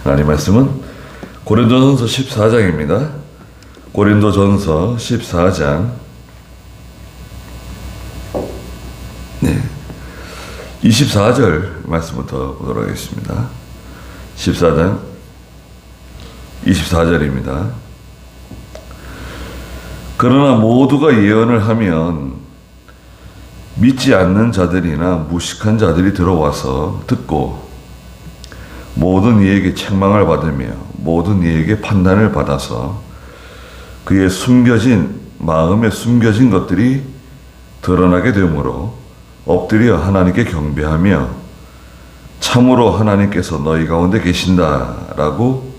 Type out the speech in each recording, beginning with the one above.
하나님 말씀은 고린도전서 14장입니다. 고린도전서 14장 24절 말씀부터 보도록 하겠습니다. 14장 24절입니다. 그러나 모두가 예언을 하면 믿지 않는 자들이나 무식한 자들이 들어와서 듣고 모든 이에게 책망을 받으며 모든 이에게 판단을 받아서 그의 마음에 숨겨진 것들이 드러나게 되므로 엎드려 하나님께 경배하며 참으로 하나님께서 너희 가운데 계신다라고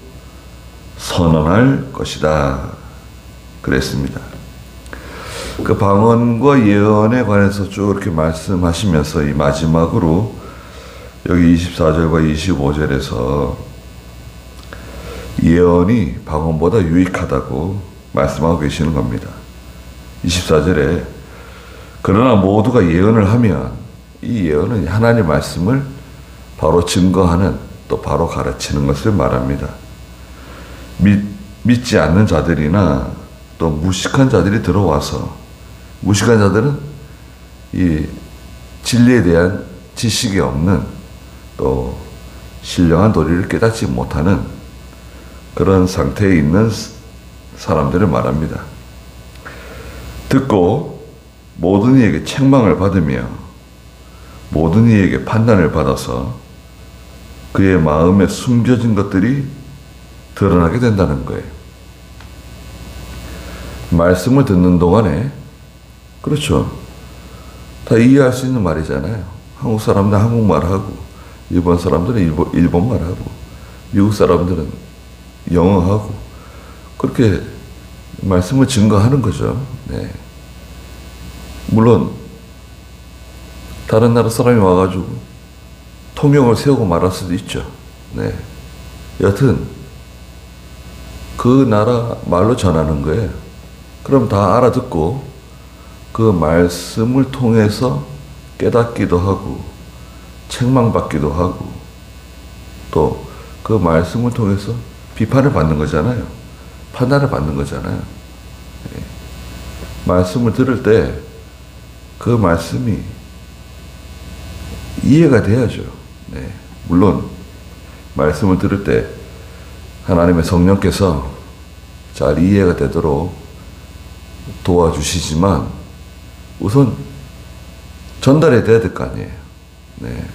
선언할 것이다 그랬습니다. 그 방언과 예언에 관해서 쭉 이렇게 말씀하시면서 이 마지막으로 여기 24절과 25절에서 예언이 방언보다 유익하다고 말씀하고 계시는 겁니다. 24절에 그러나 모두가 예언을 하면 이 예언은 하나님의 말씀을 바로 증거하는 또 바로 가르치는 것을 말합니다. 믿지 않는 자들이나 또 무식한 자들이 들어와서 무식한 자들은 이 진리에 대한 지식이 없는 또 신령한 도리를 깨닫지 못하는 그런 상태에 있는 사람들을 말합니다. 듣고 모든 이에게 책망을 받으며 모든 이에게 판단을 받아서 그의 마음에 숨겨진 것들이 드러나게 된다는 거예요. 말씀을 듣는 동안에 그렇죠. 다 이해할 수 있는 말이잖아요. 한국 사람들은 한국말하고 일본 사람들은 일본말하고 미국 사람들은 영어하고 그렇게 말씀을 증거하는 거죠. 네. 물론 다른 나라 사람이 와가지고 통역을 세우고 말할 수도 있죠. 네. 여튼 그 나라 말로 전하는 거예요. 그럼 다 알아듣고 그 말씀을 통해서 깨닫기도 하고 책망받기도 하고 또 그 말씀을 통해서 비판을 받는 거잖아요. 판단을 받는 거잖아요. 네. 말씀을 들을 때 그 말씀이 이해가 돼야죠. 네. 물론 말씀을 들을 때 하나님의 성령께서 잘 이해가 되도록 도와주시지만 우선 전달이 돼야 될 거 아니에요. 네.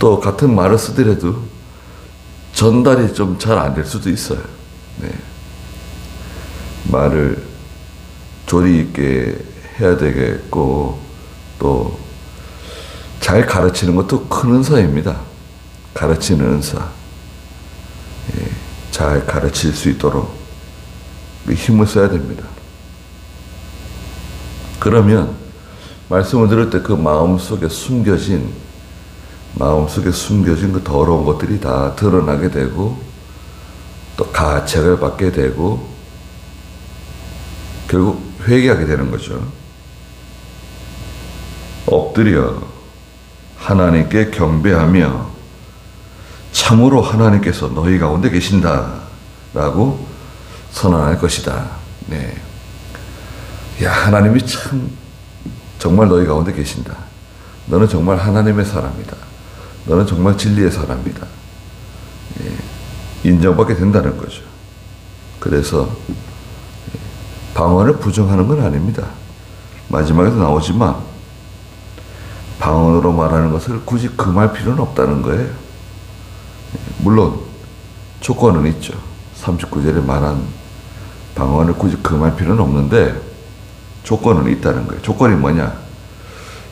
또 같은 말을 쓰더라도 전달이 좀 잘 안 될 수도 있어요. 네. 말을 조리 있게 해야 되겠고 또 잘 가르치는 것도 큰 은사입니다. 가르치는 은사. 예. 잘 가르칠 수 있도록 힘을 써야 됩니다. 그러면 말씀을 들을 때 그 마음속에 숨겨진 그 더러운 것들이 다 드러나게 되고 또 가책을 받게 되고 결국 회개하게 되는 거죠. 엎드려 하나님께 경배하며 참으로 하나님께서 너희 가운데 계신다라고 선언할 것이다. 네. 야, 하나님이 참 정말 너희 가운데 계신다. 너는 정말 하나님의 사람이다. 너는 정말 진리의 사람이다. 예. 인정받게 된다는 거죠. 그래서 방언을 부정하는 건 아닙니다. 마지막에도 나오지만 방언으로 말하는 것을 굳이 금할 필요는 없다는 거예요. 물론 조건은 있죠. 39절에 말한 방언을 굳이 금할 필요는 없는데 조건은 있다는 거예요. 조건이 뭐냐?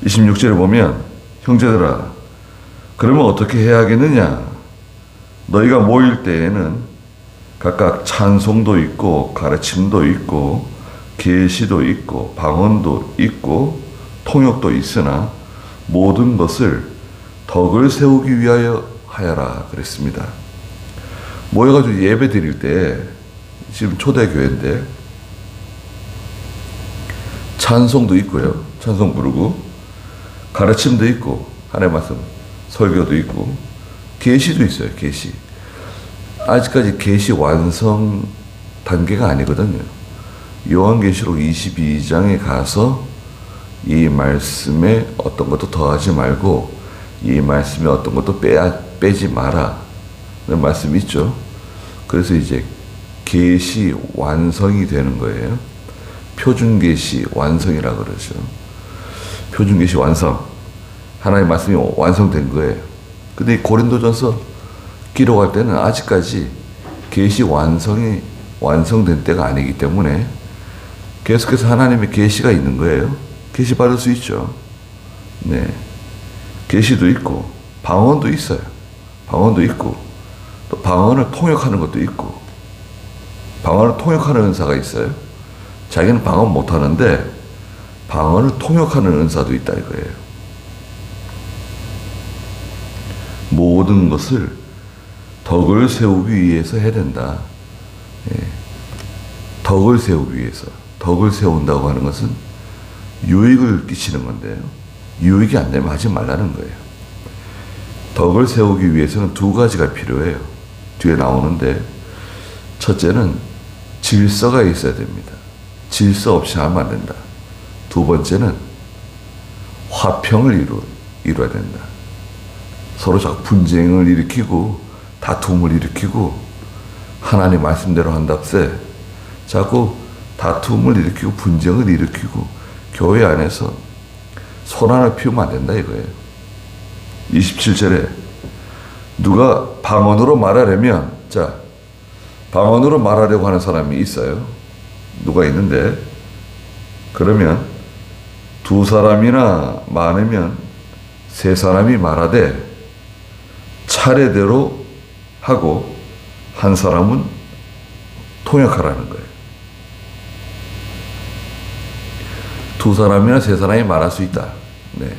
26절에 보면 형제들아 그러면 어떻게 해야 하겠느냐? 너희가 모일 때에는 각각 찬송도 있고 가르침도 있고 계시도 있고 방언도 있고 통역도 있으나 모든 것을 덕을 세우기 위하여 하여라 그랬습니다. 모여가지고 예배 드릴 때 지금 초대교회인데 찬송도 있고요. 찬송 부르고 가르침도 있고 하나님의 말씀 설교도 있고 계시도 있어요. 계시. 아직까지 계시 완성 단계가 아니거든요. 요한계시록 22장에 가서 이 말씀에 어떤 것도 더하지 말고 이 말씀에 어떤 것도 빼지 마라 는 말씀이 있죠. 그래서 이제 계시 완성이 되는 거예요. 표준계시 완성이라 그러죠. 표준계시 완성. 하나님의 말씀이 완성된 거예요. 근데 이 고린도전서 기록할 때는 아직까지 계시 완성이 완성된 때가 아니기 때문에 계속해서 하나님의 계시가 있는 거예요. 계시 받을 수 있죠. 네, 계시도 있고 방언도 있어요. 방언도 있고 또 방언을 통역하는 것도 있고 방언을 통역하는 은사가 있어요. 자기는 방언 못하는데 방언을 통역하는 은사도 있다 이거예요. 모든 것을 덕을 세우기 위해서 해야 된다. 예. 덕을 세우기 위해서. 덕을 세운다고 하는 것은 유익을 끼치는 건데요. 유익이 안 되면 하지 말라는 거예요. 덕을 세우기 위해서는 두 가지가 필요해요. 뒤에 나오는데 첫째는 질서가 있어야 됩니다. 질서 없이 하면 안 된다. 두 번째는 화평을 이루어야 된다. 서로 자꾸 분쟁을 일으키고 다툼을 일으키고 하나님 말씀대로 한답세 자꾸 다툼을 일으키고 분쟁을 일으키고 교회 안에서 소란을 피우면 안 된다 이거예요. 27절에 누가 방언으로 말하려면 자 방언으로 말하려고 하는 사람이 있어요. 누가 있는데 그러면 두 사람이나 많으면 세 사람이 말하되 차례대로 하고 한 사람은 통역하라는 거예요. 두 사람이나 세 사람이 말할 수 있다. 네.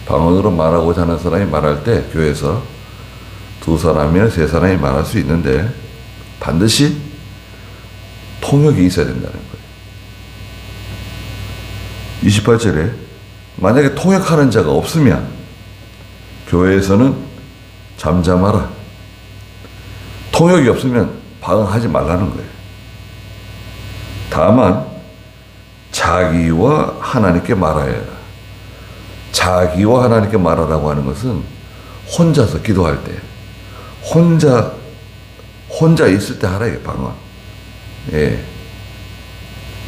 방언으로 말하고자 하는 사람이 말할 때 교회에서 두 사람이나 세 사람이 말할 수 있는데 반드시 통역이 있어야 된다는 거예요. 28절에 만약에 통역하는 자가 없으면 교회에서는 잠잠하라. 통역이 없으면 방언하지 말라는 거예요. 다만 자기와 하나님께 말하여라. 자기와 하나님께 말하라고 하는 것은 혼자서 기도할 때 혼자 있을 때 하라 이게 방언. 예.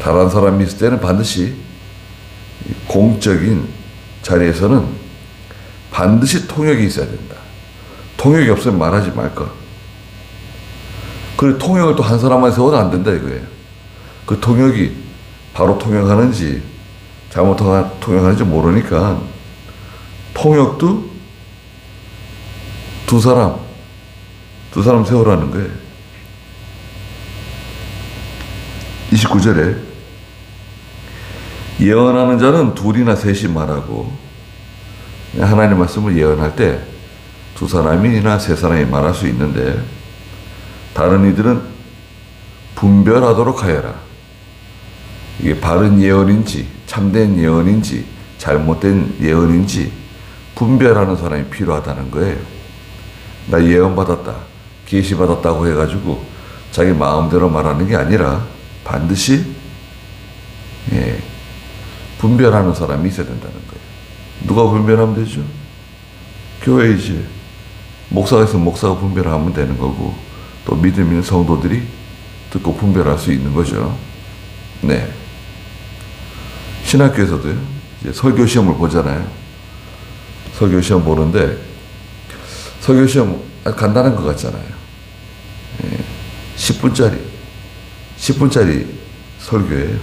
다른 사람이 있을 때는 반드시 공적인 자리에서는 반드시 통역이 있어야 된다. 통역이 없으면 말하지 말까. 그리고 통역을 또 한 사람만 세워도 안 된다 이거예요. 그 통역이 바로 통역하는지 잘못 통역하는지 모르니까 통역도 두 사람 세우라는 거예요. 29절에 예언하는 자는 둘이나 셋이 말하고 하나님 말씀을 예언할 때 두 사람이나 세 사람이 말할 수 있는데 다른 이들은 분별하도록 하여라. 이게 바른 예언인지 참된 예언인지 잘못된 예언인지 분별하는 사람이 필요하다는 거예요. 나 예언 받았다, 계시 받았다고 해가지고 자기 마음대로 말하는 게 아니라 반드시 분별하는 사람이 있어야 된다는 거예요. 누가 분별하면 되죠? 교회이지. 목사가 있으면 목사가 분별하면 되는 거고 또 믿음 있는 성도들이 듣고 분별할 수 있는 거죠. 네. 신학교에서도요. 이제 설교 시험을 보잖아요. 설교 시험 보는데 설교 시험 간단한 것 같잖아요. 10분짜리 설교예요.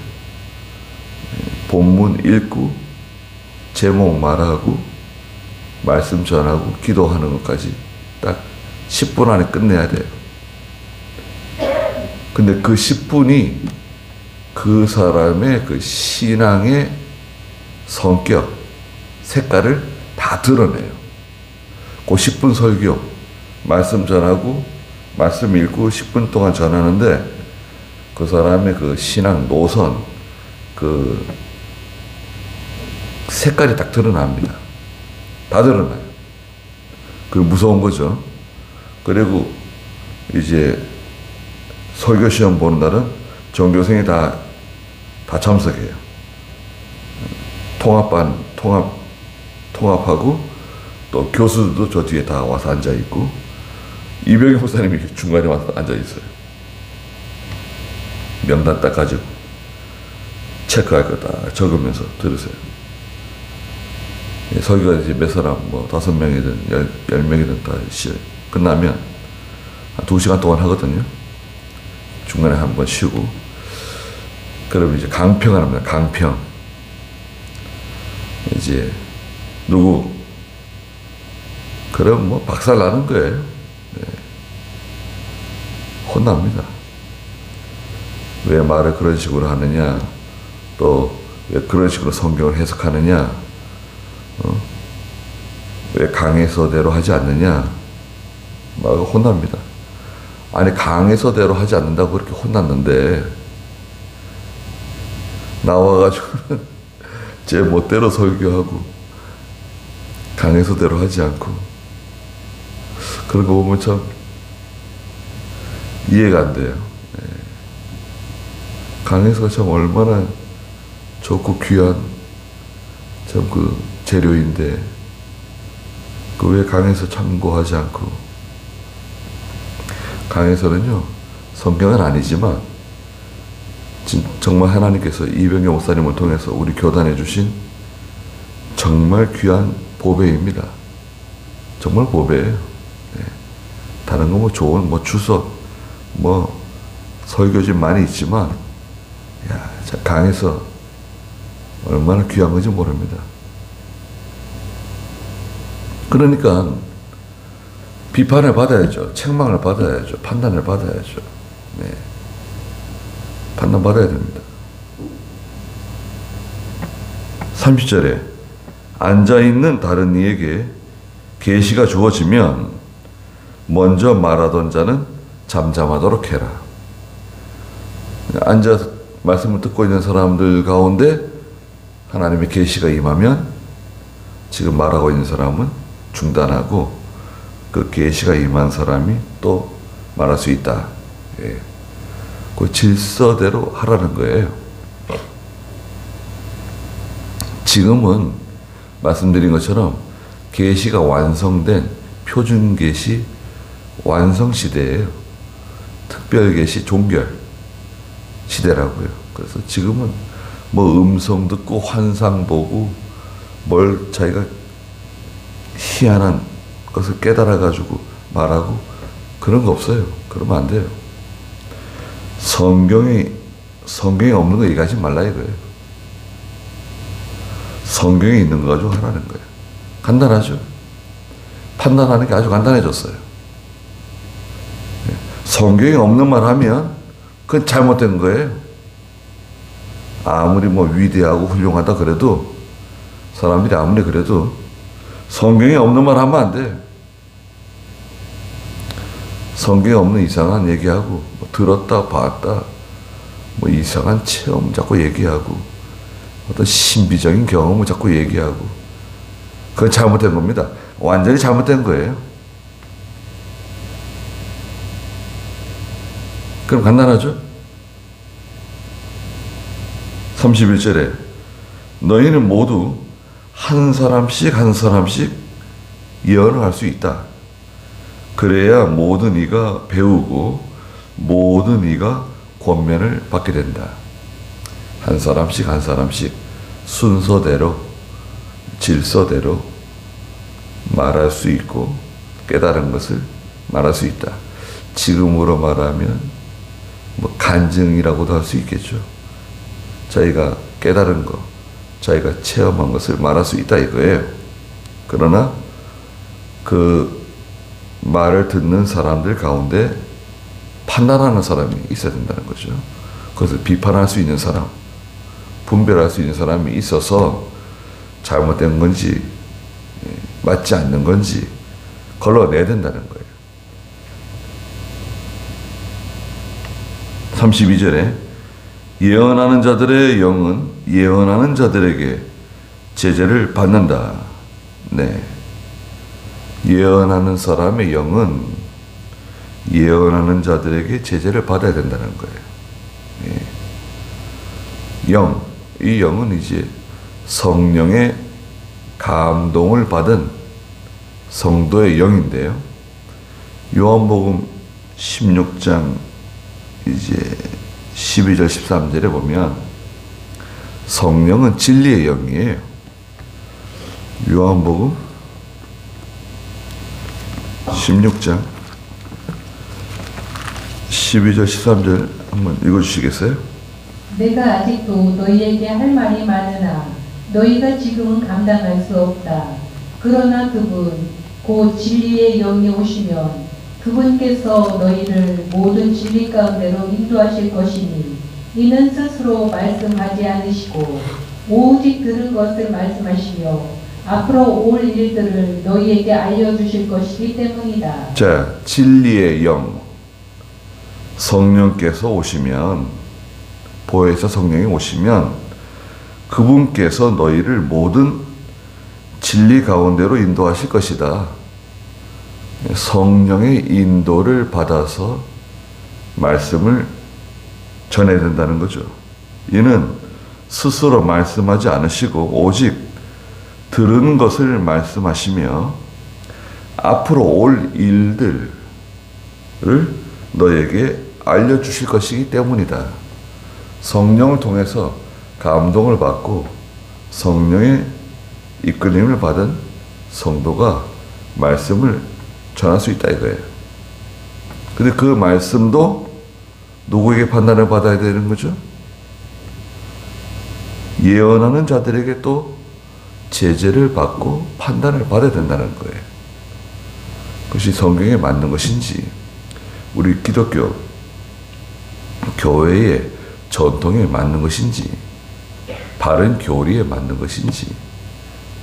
본문 읽고 제목 말하고 말씀 전하고 기도하는 것까지 딱 10분 안에 끝내야 돼요. 근데 그 10분이 그 사람의 그 신앙의 성격, 색깔을 다 드러내요. 그 10분 설교, 말씀 전하고 말씀 읽고 10분 동안 전하는데 그 사람의 그 신앙 노선, 그 색깔이 딱 드러납니다. 다 드러나요. 그 무서운 거죠. 그리고 이제 설교 시험 보는 날은 전교생이 다 참석해요. 통합하고 또 교수들도 저 뒤에 다 와서 앉아 있고 이병희 목사님이 중간에 와서 앉아 있어요. 명단 딱 가지고 체크할 거 다 적으면서 들으세요. 설교가 이제 몇 사람, 뭐 5명이든 10명이든 다 끝나면 한 2시간 동안 하거든요. 중간에 한 번 쉬고. 그러면 이제 강평을 합니다. 강평. 이제 누구 그럼 뭐 박살 나는 거예요. 네. 혼납니다. 왜 말을 그런 식으로 하느냐, 또 왜 그런 식으로 성경을 해석하느냐, 왜 강해서대로 하지 않느냐, 막 혼납니다. 아니 강해서대로 하지 않는다고 그렇게 혼났는데 나와가지고는 제 멋대로 설교하고 강해서대로 하지 않고 그런 거 보면 참 이해가 안 돼요. 강해서가 참 얼마나 좋고 귀한 참 그 재료인데 그 왜 강해서 참고하지 않고. 강해서는요 성경은 아니지만 정말 하나님께서 이병희 목사님을 통해서 우리 교단에 주신 정말 귀한 보배입니다. 정말 보배예요. 네. 다른 거 뭐 좋은 뭐 주석 뭐 설교집 많이 있지만 야, 강해서 얼마나 귀한 건지 모릅니다. 그러니까 비판을 받아야죠. 책망을 받아야죠. 판단을 받아야죠. 네. 판단받아야 됩니다. 30절에 앉아있는 다른 이에게 계시가 주어지면 먼저 말하던 자는 잠잠하도록 해라. 앉아서 말씀을 듣고 있는 사람들 가운데 하나님의 계시가 임하면 지금 말하고 있는 사람은 중단하고 그 계시가 임한 사람이 또 말할 수 있다. 예. 그 질서대로 하라는 거예요. 지금은 말씀드린 것처럼 계시가 완성된 표준 계시 완성 시대예요. 특별 계시 종결 시대라고요. 그래서 지금은 뭐 음성 듣고 환상 보고 뭘 자기가 희한한 것을 깨달아 가지고 말하고 그런 거 없어요. 그러면 안 돼요. 성경에 없는 거 얘기하지 말라 이거예요. 성경에 있는 거 가지고 하라는 거예요. 간단하죠. 판단하는 게 아주 간단해졌어요. 성경에 없는 말 하면 그건 잘못된 거예요. 아무리 뭐 위대하고 훌륭하다 그래도 사람들이 아무리 그래도 성경에 없는 말 하면 안 돼. 성경에 없는 이상한 얘기하고 뭐 들었다 봤다 뭐 이상한 체험 자꾸 얘기하고 어떤 신비적인 경험을 자꾸 얘기하고 그건 잘못된 겁니다. 완전히 잘못된 거예요. 그럼 간단하죠? 31절에 너희는 모두 한 사람씩 예언을 할 수 있다. 그래야 모든 이가 배우고 모든 이가 권면을 받게 된다. 한 사람씩 순서대로 질서대로 말할 수 있고 깨달은 것을 말할 수 있다. 지금으로 말하면 뭐 간증이라고도 할 수 있겠죠. 자기가 깨달은 거, 자기가 체험한 것을 말할 수 있다 이거예요. 그러나 그 말을 듣는 사람들 가운데 판단하는 사람이 있어야 된다는 거죠. 그것을 비판할 수 있는 사람, 분별할 수 있는 사람이 있어서 잘못된 건지 맞지 않는 건지 걸러내야 된다는 거예요. 32절에 예언하는 자들의 영은 예언하는 자들에게 제재를 받는다. 네. 예언하는 사람의 영은 예언하는 자들에게 제재를 받아야 된다는 거예요. 영, 이 영은 이제 성령의 감동을 받은 성도의 영인데요. 요한복음 16장 이제 12절 13절에 보면 성령은 진리의 영이에요. 요한복음 16장 12절 13절 한번 읽어주시겠어요? 내가 아직도 너희에게 할 말이 많으나 너희가 지금은 감당할 수 없다. 그러나 그분 곧 진리의 영이 오시면 그분께서 너희를 모든 진리 가운데로 인도하실 것이니 이는 스스로 말씀하지 않으시고 오직 들은 것을 말씀하시며 앞으로 올 일들을 너희에게 알려주실 것이기 때문이다. 자, 진리의 영 성령께서 오시면, 보혜사 성령이 오시면 그분께서 너희를 모든 진리 가운데로 인도하실 것이다. 성령의 인도를 받아서 말씀을 전해야 된다는 거죠. 이는 스스로 말씀하지 않으시고 오직 들은 것을 말씀하시며 앞으로 올 일들을 너에게 알려주실 것이기 때문이다. 성령을 통해서 감동을 받고 성령의 이끌림을 받은 성도가 말씀을 전할 수 있다 이거예요. 근데 그 말씀도 누구에게 판단을 받아야 되는 거죠? 예언하는 자들에게 또 제재를 받고 판단을 받아야 된다는 거예요. 그것이 성경에 맞는 것인지, 우리 기독교 교회의 전통에 맞는 것인지, 바른 교리에 맞는 것인지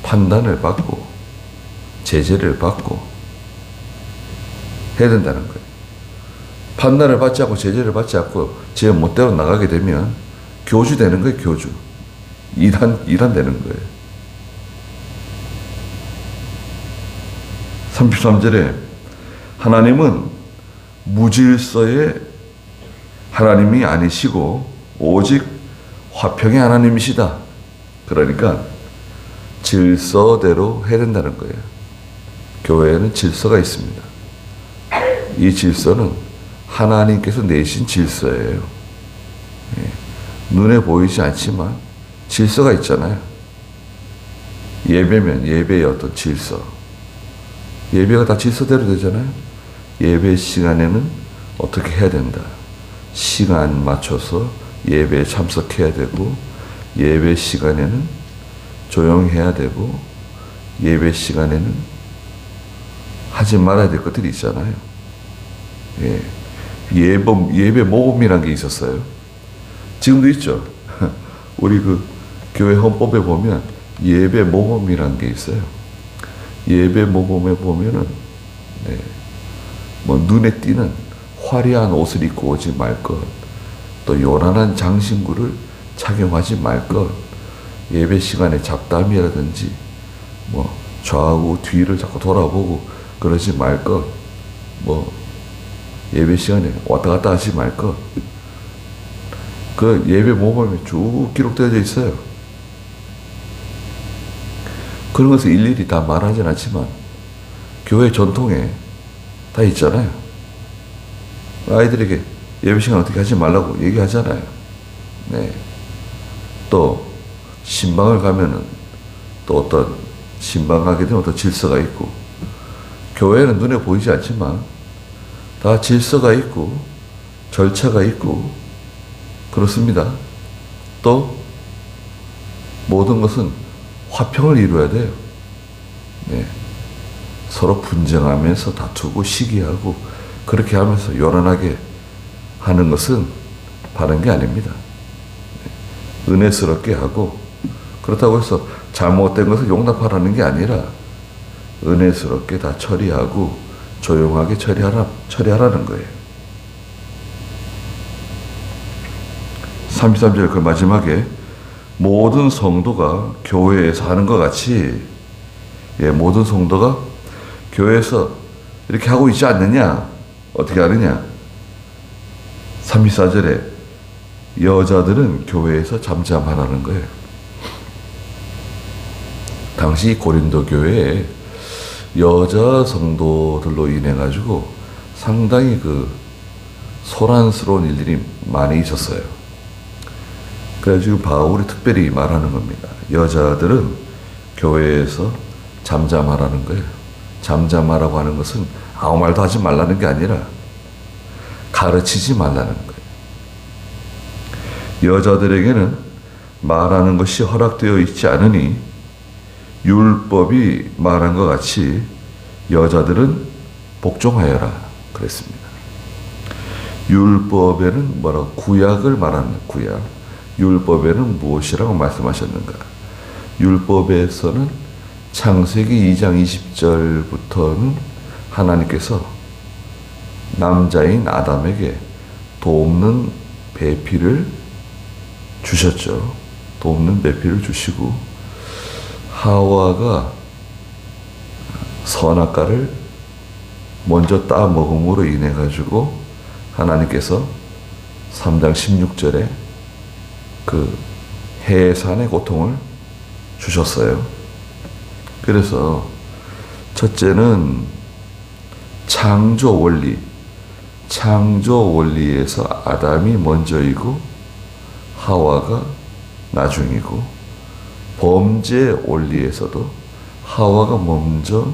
판단을 받고 제재를 받고 해야 된다는 거예요. 판단을 받지 않고 제재를 받지 않고 제 멋대로 나가게 되면 교주 되는 거예요. 교주. 이단 되는 거예요. 33절에 하나님은 무질서의 하나님이 아니시고 오직 화평의 하나님이시다. 그러니까 질서대로 해야 된다는 거예요. 교회에는 질서가 있습니다. 이 질서는 하나님께서 내신 질서예요. 눈에 보이지 않지만 질서가 있잖아요. 예배면 예배의 어떤 질서. 예배가 다 질서대로 되잖아요. 예배 시간에는 어떻게 해야 된다. 시간 맞춰서 예배에 참석해야 되고, 예배 시간에는 조용해야 되고, 예배 시간에는 하지 말아야 될 것들이 있잖아요. 예배 모범이라는 게 있었어요. 지금도 있죠. 우리 그 교회 헌법에 보면 예배 모범이라는 게 있어요. 예배 모범에 보면은 뭐 눈에 띄는 화려한 옷을 입고 오지 말 것, 또 요란한 장신구를 착용하지 말 것, 예배 시간에 잡담이라든지 뭐 좌우 뒤를 자꾸 돌아보고 그러지 말 것, 뭐 예배 시간에 왔다 갔다 하지 말 것, 그 예배 모범에 쭉 기록되어져 있어요. 그런 것을 일일이 다 말하진 않지만 교회 전통에 다 있잖아요. 아이들에게 예배 시간 어떻게 하지 말라고 얘기하잖아요. 네. 또 신방을 가면은 또 어떤 신방 가게 되면 어떤 질서가 있고, 교회는 눈에 보이지 않지만 다 질서가 있고 절차가 있고 그렇습니다. 또 모든 것은 화평을 이루어야 돼요. 네. 서로 분쟁하면서 다투고 시기하고 그렇게 하면서 요란하게 하는 것은 바른 게 아닙니다. 네. 은혜스럽게 하고, 그렇다고 해서 잘못된 것을 용납하라는 게 아니라 은혜스럽게 다 처리하고 조용하게 처리하라는 거예요. 33절 그 마지막에 모든 성도가 교회에서 하는 것 같이, 모든 성도가 교회에서 이렇게 하고 있지 않느냐, 어떻게 하느냐? 34절에 여자들은 교회에서 잠잠하라는 거예요. 당시 고린도 교회에 여자 성도들로 인해 가지고 상당히 소란스러운 일들이 많이 있었어요. 그래서 지금 바울이 특별히 말하는 겁니다. 여자들은 교회에서 잠잠하라는 거예요. 잠잠하라고 하는 것은 아무 말도 하지 말라는 게 아니라 가르치지 말라는 거예요. 여자들에게는 말하는 것이 허락되어 있지 않으니 율법이 말한 것 같이 여자들은 복종하여라 그랬습니다. 율법에는 뭐라고? 구약을 말하는 구약. 율법에는 무엇이라고 말씀하셨는가? 율법에서는 창세기 2장 20절부터는 하나님께서 남자인 아담에게 돕는 배필을 주셨죠. 돕는 배필을 주시고 하와가 선악과를 먼저 따 먹음으로 인해 가지고 하나님께서 3장 16절에 해산의 고통을 주셨어요. 그래서 첫째는 창조 원리에서 아담이 먼저이고 하와가 나중이고, 범죄 원리에서도 하와가 먼저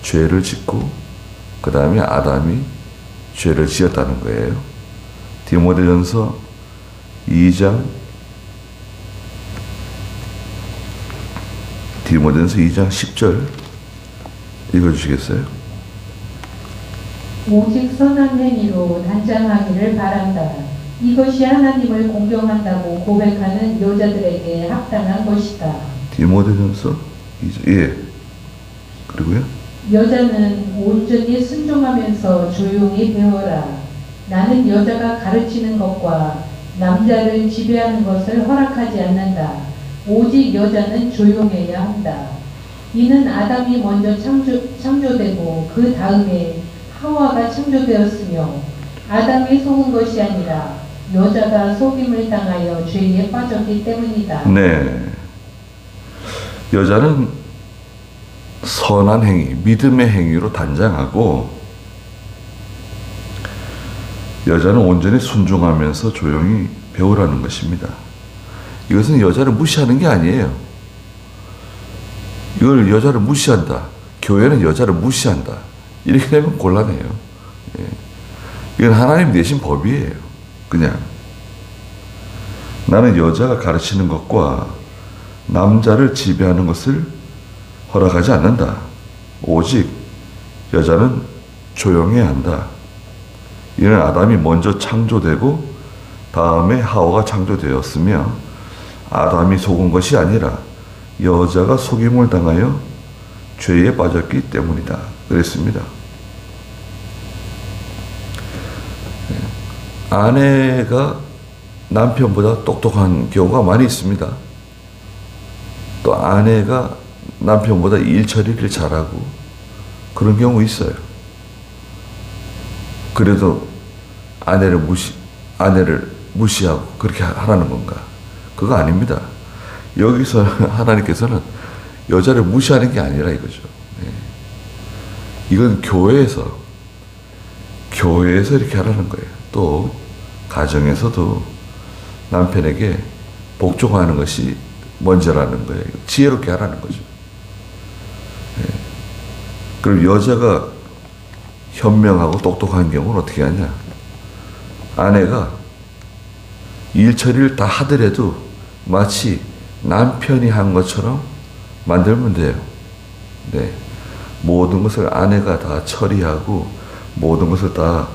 죄를 짓고 그 다음에 아담이 죄를 지었다는 거예요. 디모데전서 2장 10절 읽어주시겠어요? 오직 선한 행위로 단장하기를 바란다. 이것이 하나님을 공경한다고 고백하는 여자들에게 합당한 것이다. 디모데전서 2장, 예. 그리고요? 여자는 온전히 순종하면서 조용히 배워라. 나는 여자가 가르치는 것과 남자를 지배하는 것을 허락하지 않는다. 오직 여자는 조용해야 한다. 이는 아담이 먼저 창조되고 그 다음에 하와가 창조되었으며 아담이 속은 것이 아니라 여자가 속임을 당하여 죄에 빠졌기 때문이다. 네. 여자는 선한 행위, 믿음의 행위로 단장하고, 여자는 온전히 순종하면서 조용히 배우라는 것입니다. 이것은 여자를 무시하는 게 아니에요. 이걸 여자를 무시한다, 교회는 여자를 무시한다, 이렇게 되면 곤란해요. 예. 이건 하나님 내신 법이에요. 그냥 나는 여자가 가르치는 것과 남자를 지배하는 것을 허락하지 않는다. 오직 여자는 조용해야 한다. 이는 아담이 먼저 창조되고 다음에 하와가 창조되었으며 아담이 속은 것이 아니라 여자가 속임을 당하여 죄에 빠졌기 때문이다. 그랬습니다. 아내가 남편보다 똑똑한 경우가 많이 있습니다. 또 아내가 남편보다 일 처리를 잘하고 그런 경우 있어요. 그래도 아내를 무시하고 그렇게 하라는 건가? 그거 아닙니다. 여기서 하나님께서는 여자를 무시하는 게 아니라 이거죠. 네. 이건 교회에서 이렇게 하라는 거예요. 또 가정에서도 남편에게 복종하는 것이 먼저라는 거예요. 지혜롭게 하라는 거죠. 네. 그럼 여자가 현명하고 똑똑한 경우는 어떻게 하냐? 아내가 일 처리를 다 하더라도 마치 남편이 한 것처럼 만들면 돼요. 네. 모든 것을 아내가 다 처리하고 모든 것을 다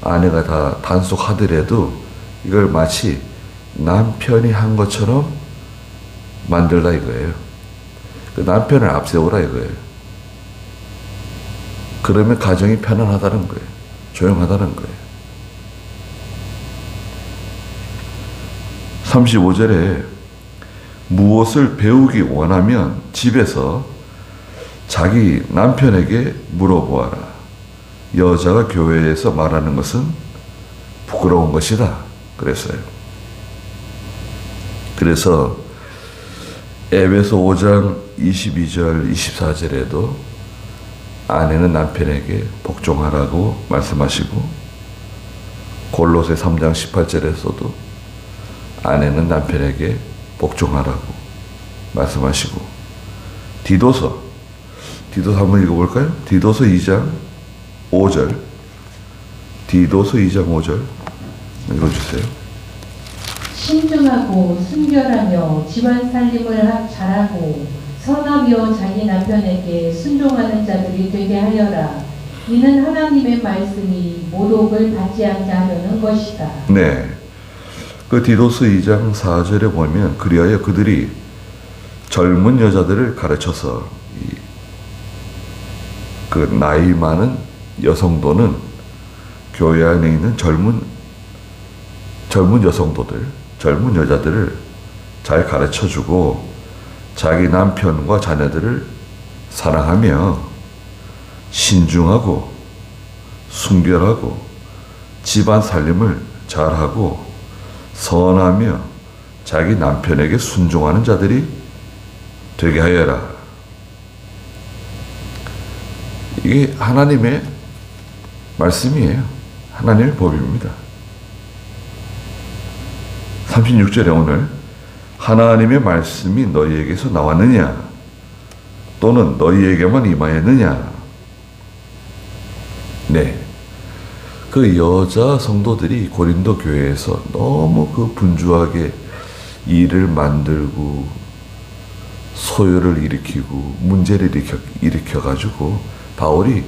아내가 다 단속하더라도 이걸 마치 남편이 한 것처럼 만들라 이거예요. 그 남편을 앞세우라 이거예요. 그러면 가정이 편안하다는 거예요. 조용하다는 거예요. 35절에 무엇을 배우기 원하면 집에서 자기 남편에게 물어보아라. 여자가 교회에서 말하는 것은 부끄러운 것이다. 그랬어요. 그래서 에베소 5장 22절 24절에도 아내는 남편에게 복종하라고 말씀하시고, 골로새 3장 18절에서도 아내는 남편에게 복종하라고 말씀하시고, 디도서 한번 읽어볼까요? 디도서 2장 5절 읽어주세요. 신중하고 순결하며 집안 살림을 잘하고 선하며 자기 남편에게 순종하는 자들이 되게 하여라. 이는 하나님의 말씀이 모독을 받지 않게 하려는 것이다. 네. 그 디도서 2장 4절에 보면, 그리하여 그들이 젊은 여자들을 가르쳐서 그 나이 많은 여성도는 교회 안에 있는 젊은 여성도들, 젊은 여자들을 잘 가르쳐주고 자기 남편과 자녀들을 사랑하며 신중하고 순결하고 집안 살림을 잘하고 선하며 자기 남편에게 순종하는 자들이 되게 하여라. 이게 하나님의 말씀이에요. 하나님의 법입니다. 36절에 오늘 하나님의 말씀이 너희에게서 나왔느냐 또는 너희에게만 임하였느냐. 네. 그 여자 성도들이 고린도 교회에서 너무 그 분주하게 일을 만들고 소요를 일으키고 문제를 일으켜가지고 바울이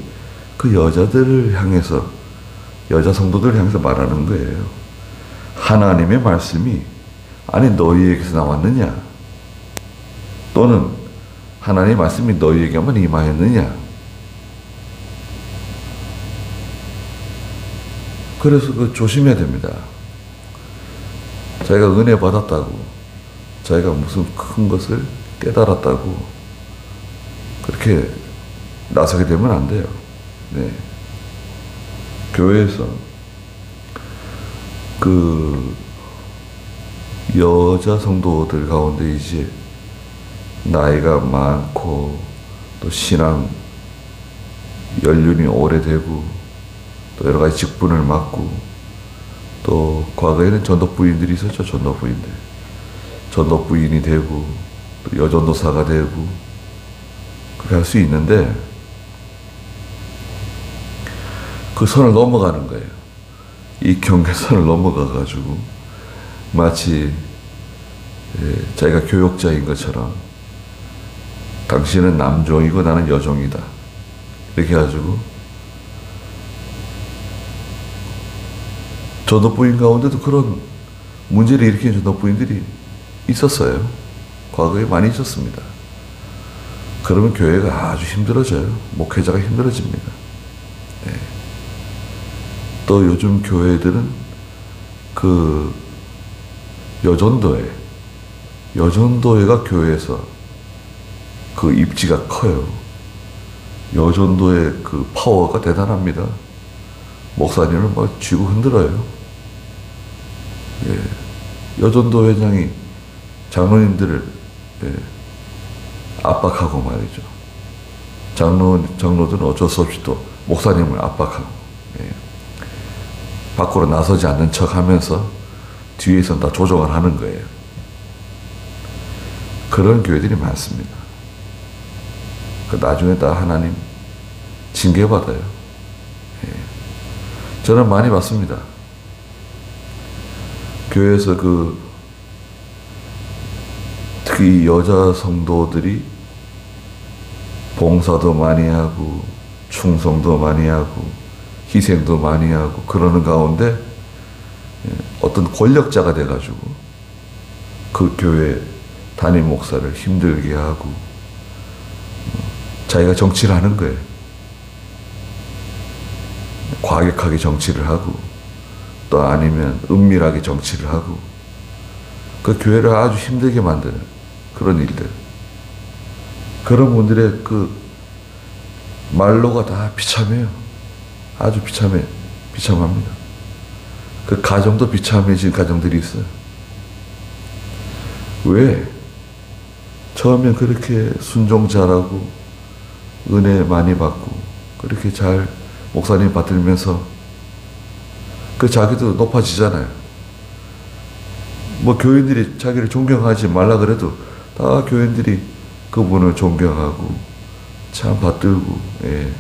그 여자들을 향해서, 여자 성도들을 향해서 말하는 거예요. 하나님의 말씀이 아니 너희에게서 나왔느냐 또는 하나님의 말씀이 너희에게만 임하였느냐. 그래서 그 조심해야 됩니다. 자기가 은혜 받았다고, 자기가 무슨 큰 것을 깨달았다고 그렇게 나서게 되면 안 돼요. 네. 교회에서 그 여자 성도들 가운데 이제 나이가 많고 또 신앙 연륜이 오래되고 또 여러 가지 직분을 맡고, 또 과거에는 전도부인들이 있었죠. 전도부인이 되고 또 여전도사가 되고 그렇게 할 수 있는데, 그 선을 넘어가는 거예요. 이 경계선을 넘어가가지고 마치 자기가 교역자인 것처럼 당신은 남종이고 나는 여종이다 이렇게 해가지고, 전도부인 가운데도 그런 문제를 일으키는 전도부인들이 있었어요. 과거에 많이 있었습니다. 그러면 교회가 아주 힘들어져요. 목회자가 힘들어집니다. 네. 또 요즘 교회들은 그 여전도회가 교회에서 그 입지가 커요. 여전도의 그 파워가 대단합니다. 목사님을 막 쥐고 흔들어요. 예. 여전도 회장이 장로님들을 압박하고 말이죠. 장로들은 어쩔 수 없이 또 목사님을 압박하고, 밖으로 나서지 않는 척 하면서 뒤에서 다 조정을 하는 거예요. 그런 교회들이 많습니다. 나중에 다 하나님 징계받아요. 저는 많이 봤습니다. 교회에서 특히 여자 성도들이 봉사도 많이 하고 충성도 많이 하고 희생도 많이 하고 그러는 가운데 어떤 권력자가 돼가지고 그 교회 담임 목사를 힘들게 하고 자기가 정치를 하는 거예요. 과격하게 정치를 하고 또 아니면 은밀하게 정치를 하고 그 교회를 아주 힘들게 만드는 그런 일들, 그런 분들의 그 말로가 다 비참해요. 아주 비참합니다. 그 가정도 비참해진 가정들이 있어요. 왜? 처음엔 그렇게 순종 잘하고 은혜 많이 받고 그렇게 잘 목사님 받들면서 그 자기도 높아지잖아요. 뭐 교인들이 자기를 존경하지 말라 그래도 다 교인들이 그분을 존경하고 참 받들고, 예.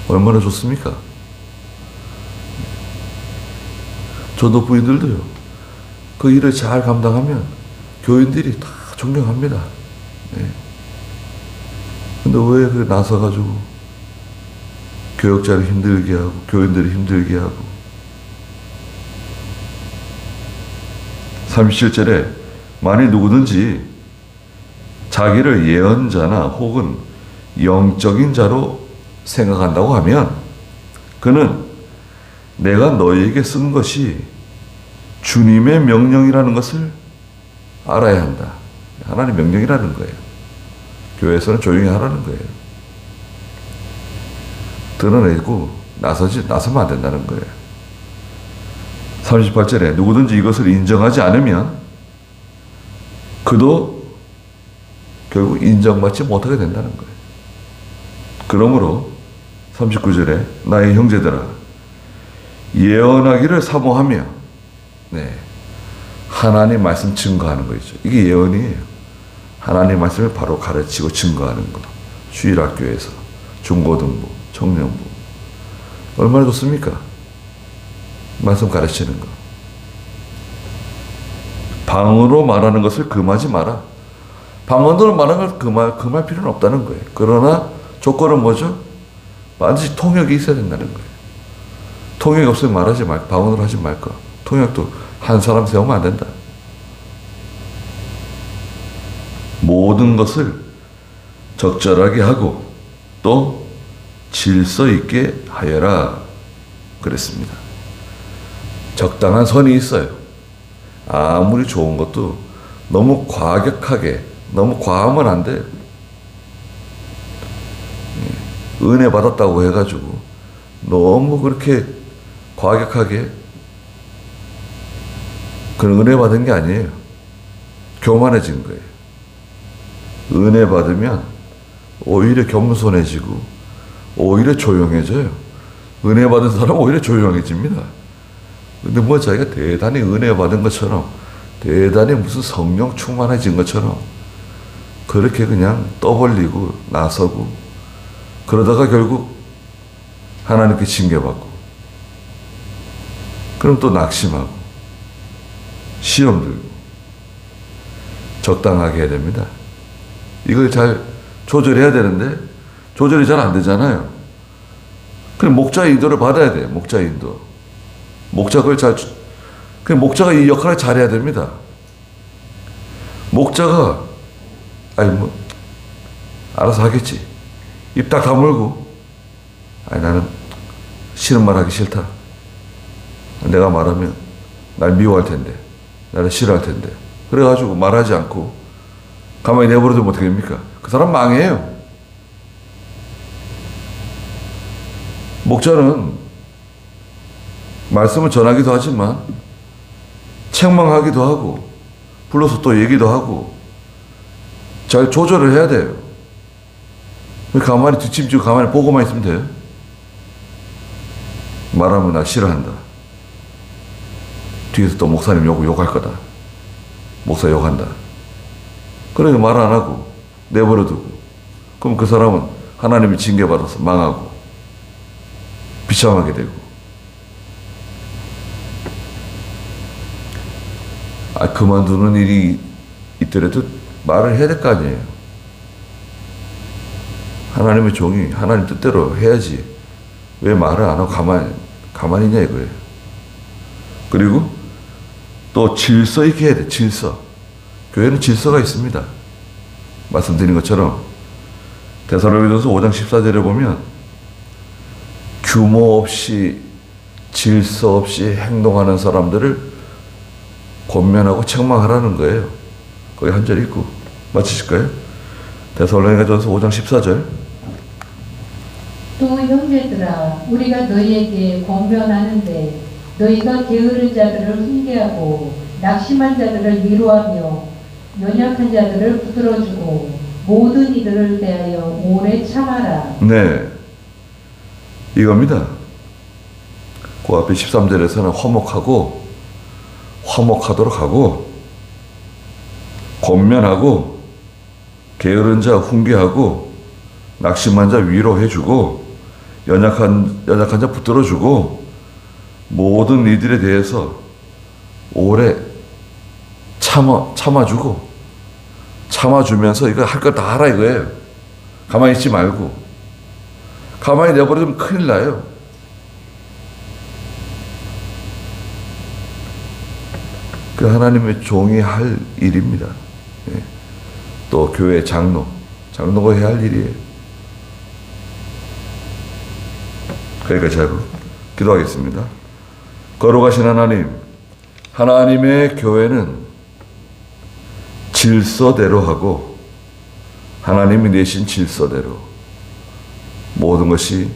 얼마나 좋습니까? 저도 부인들도요. 그 일을 잘 감당하면 교인들이 다 존경합니다. 예. 근데 왜 그 나서가지고 교역자를 힘들게 하고 교인들을 힘들게 하고 37절에 만일 누구든지 자기를 예언자나 혹은 영적인 자로 생각한다고 하면 그는 내가 너희에게 쓴 것이 주님의 명령이라는 것을 알아야 한다. 하나님 명령이라는 거예요. 교회에서는 조용히 하라는 거예요. 드러내고 나서면 안 된다는 거예요. 38절에 누구든지 이것을 인정하지 않으면 그도 결국 인정받지 못하게 된다는 거예요. 그러므로 39절에 나의 형제들아 예언하기를 사모하며, 네, 하나님 말씀 증거하는 거 있죠. 이게 예언이에요. 하나님 말씀을 바로 가르치고 증거하는 거. 주일학교에서 중고등부, 청년부 얼마나 좋습니까? 말씀 가르치는 거. 방언으로 말하는 것을 금하지 마라. 방언으로 말하는 걸 금할 필요는 없다는 거예요. 그러나 조건은 뭐죠? 반드시 통역이 있어야 된다는 거예요. 통역이 없으면 말하지 말고 방언으로 하지 말까. 통역도 한 사람 세우면 안 된다. 모든 것을 적절하게 하고 또 질서 있게 하여라 그랬습니다. 적당한 선이 있어요. 아무리 좋은 것도 너무 과격하게, 너무 과하면 안 돼. 은혜 받았다고 해가지고 너무 그렇게 과격하게, 그런 은혜 받은 게 아니에요. 교만해진 거예요. 은혜 받으면 오히려 겸손해지고 오히려 조용해져요. 은혜 받은 사람은 오히려 조용해집니다. 근데 뭐 자기가 대단히 은혜 받은 것처럼, 대단히 무슨 성령 충만해진 것처럼 그렇게 그냥 떠벌리고 나서고 그러다가 결국 하나님께 징계받고 그럼 또 낙심하고 시험 들고 적당하게 해야 됩니다. 이걸 잘 조절해야 되는데 조절이 잘 안 되잖아요. 그럼 목자의 인도를 받아야 돼요. 목자의 인도. 목자가 목자가 이 역할을 잘해야 됩니다. 목자가 뭐 알아서 하겠지. 입 딱 다물고 나는 싫은 말 하기 싫다. 내가 말하면 날 미워할 텐데, 나를 싫어할 텐데. 그래가지고 말하지 않고 가만히 내버려두면 어떻게 됩니까? 그 사람 망해요. 목자는 말씀을 전하기도 하지만 책망하기도 하고 불러서 또 얘기도 하고 잘 조절을 해야 돼요. 가만히 뒷짐지고 가만히 보고만 있으면 돼요? 말하면 나 싫어한다. 뒤에서 또 목사님 욕할 거다. 목사 욕한다. 그러니까 말 안 하고 내버려두고 그럼 그 사람은 하나님이 징계받아서 망하고 비참하게 되고. 그만두는 일이 있더라도 말을 해야 될 거 아니에요. 하나님의 종이 하나님 뜻대로 해야지 왜 말을 안 하고 가만히 있냐 이거예요. 그리고 또 질서 있게 해야 돼. 질서. 교회는 질서가 있습니다. 말씀드린 것처럼 데살로니가서 5장 14절에 보면 규모 없이 질서 없이 행동하는 사람들을 권면하고 책망하라는 거예요. 거기 한 절 읽고 마치실까요? 데살로니가전서 5장 14절 또 형제들아 우리가 너희에게 권면하는데 너희가 게으른 자들을 훈계하고 낙심한 자들을 위로하며 연약한 자들을 붙들어주고 모든 이들을 대하여 오래 참아라. 네, 이겁니다. 그 앞에 13절에서는 화목하도록 하고 권면하고 게으른 자 훈계하고 낙심한 자 위로해주고 연약한 자 붙들어주고 모든 이들에 대해서 오래 참아주면서 이거 할 거 다 하라 이거예요. 가만히 있지 말고. 가만히 내버려두면 큰일 나요. 그 하나님의 종이 할 일입니다. 예. 또 교회 장로가 해야 할 일이에요. 그러니까 제가 기도하겠습니다. 거룩하신 하나님, 하나님의 교회는 질서대로 하고 하나님이 내신 질서대로 모든 것이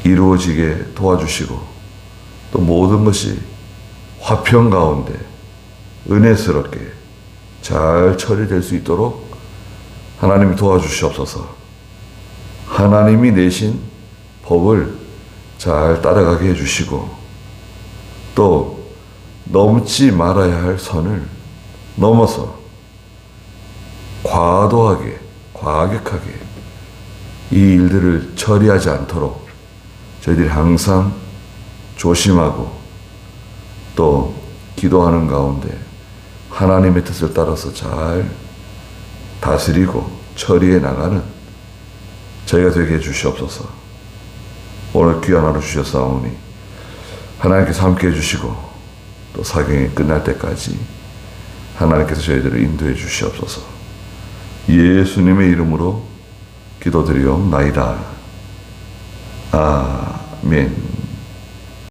이루어지게 도와주시고 또 모든 것이 화평 가운데 은혜스럽게 잘 처리될 수 있도록 하나님이 도와주시옵소서. 하나님이 내신 법을 잘 따라가게 해주시고 또 넘지 말아야 할 선을 넘어서 과격하게 이 일들을 처리하지 않도록 저희들이 항상 조심하고 또 기도하는 가운데 하나님의 뜻을 따라서 잘 다스리고 처리해 나가는 저희가 되게 해주시옵소서. 오늘 귀한 하루 주셨사오니 하나님께서 함께 해주시고 또 사경이 끝날 때까지 하나님께서 저희들을 인도해 주시옵소서. 예수님의 이름으로 기도드리옵나이다. 아멘.